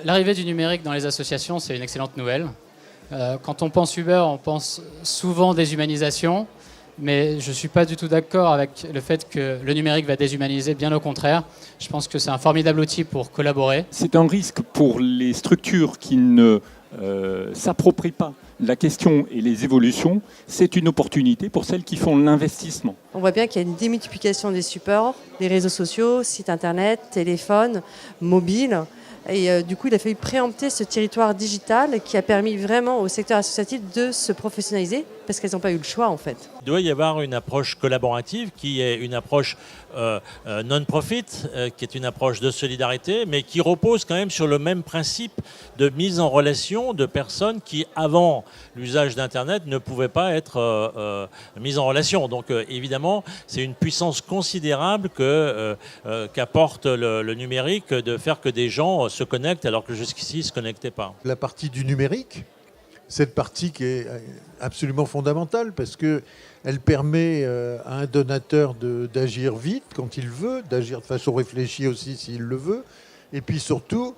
L'arrivée du numérique dans les associations, c'est une excellente nouvelle. Quand on pense Uber, on pense souvent déshumanisation, mais je ne suis pas du tout d'accord avec le fait que le numérique va déshumaniser, bien au contraire. Je pense que c'est un formidable outil pour collaborer. C'est un risque pour les structures qui ne s'approprient pas la question et les évolutions. C'est une opportunité pour celles qui font l'investissement. On voit bien qu'il y a une démultiplication des supports, des réseaux sociaux, sites internet, téléphones, mobiles. Et du coup, il a fallu préempter ce territoire digital qui a permis vraiment au secteur associatif de se professionnaliser parce qu'elles n'ont pas eu le choix en fait. Il doit y avoir une approche collaborative qui est une approche non-profit, qui est une approche de solidarité, mais qui repose quand même sur le même principe de mise en relation de personnes qui, avant l'usage d'Internet, ne pouvaient pas être mises en relation. Donc évidemment, c'est une puissance considérable qu'apporte le numérique de faire que des gens se connectent alors que jusqu'ici ils ne se connectaient pas. La partie du numérique, cette partie qui est absolument fondamentale parce qu'elle permet à un donateur d'agir vite quand il veut, d'agir de façon réfléchie aussi s'il le veut, et puis surtout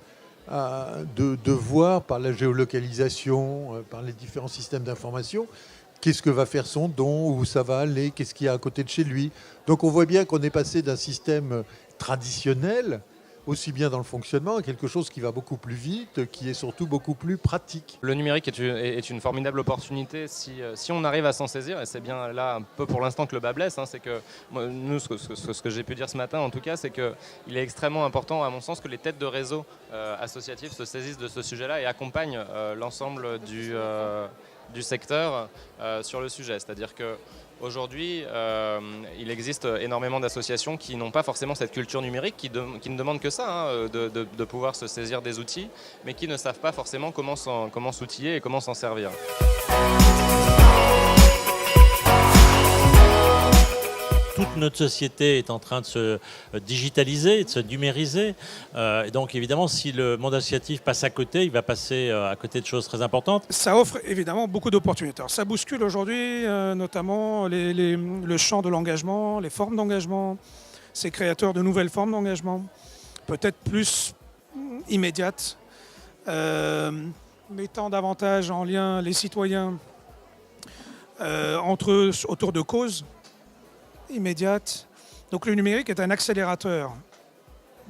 de voir par la géolocalisation, par les différents systèmes d'information, qu'est-ce que va faire son don, où ça va aller, qu'est-ce qu'il y a à côté de chez lui. Donc on voit bien qu'on est passé d'un système traditionnel, aussi bien dans le fonctionnement, à quelque chose qui va beaucoup plus vite, qui est surtout beaucoup plus pratique. Le numérique est une formidable opportunité si on arrive à s'en saisir, et c'est bien là un peu pour l'instant que le bas blesse, c'est que nous, ce que j'ai pu dire ce matin en tout cas, c'est qu'il est extrêmement important à mon sens que les têtes de réseau associatifs se saisissent de ce sujet-là et accompagnent l'ensemble du secteur sur le sujet. C'est-à-dire que aujourd'hui, il existe énormément d'associations qui n'ont pas forcément cette culture numérique, qui ne demandent que ça, de pouvoir se saisir des outils, mais qui ne savent pas forcément comment s'outiller et comment s'en servir. Toute notre société est en train de se digitaliser, de se numériser. Et donc évidemment, si le monde associatif passe à côté, il va passer à côté de choses très importantes. Ça offre évidemment beaucoup d'opportunités. Alors, ça bouscule aujourd'hui notamment le champ de l'engagement, les formes d'engagement. C'est créateur de nouvelles formes d'engagement, peut-être plus immédiates, mettant davantage en lien les citoyens entre eux autour de causes immédiates. Donc le numérique est un accélérateur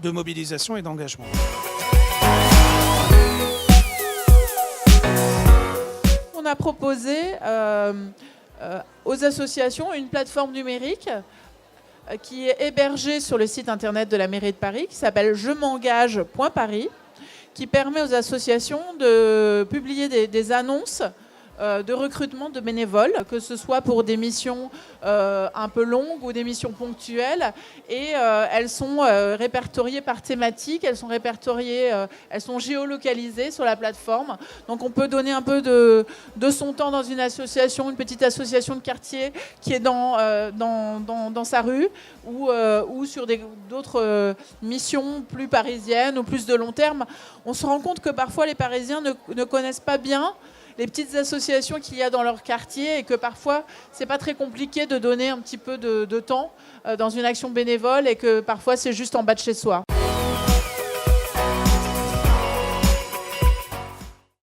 de mobilisation et d'engagement. On a proposé aux associations une plateforme numérique qui est hébergée sur le site internet de la mairie de Paris, qui s'appelle jemengage.paris, qui permet aux associations de publier des annonces de recrutement de bénévoles, que ce soit pour des missions un peu longues ou des missions ponctuelles. Et elles sont répertoriées par thématique, elles sont répertoriées, elles sont géolocalisées sur la plateforme. Donc on peut donner un peu de son temps dans une association, une petite association de quartier qui est dans sa rue ou sur d'autres missions plus parisiennes ou plus de long terme. On se rend compte que parfois les Parisiens ne connaissent pas bien les petites associations qu'il y a dans leur quartier et que parfois, c'est pas très compliqué de donner un petit peu de temps dans une action bénévole et que parfois, c'est juste en bas de chez soi.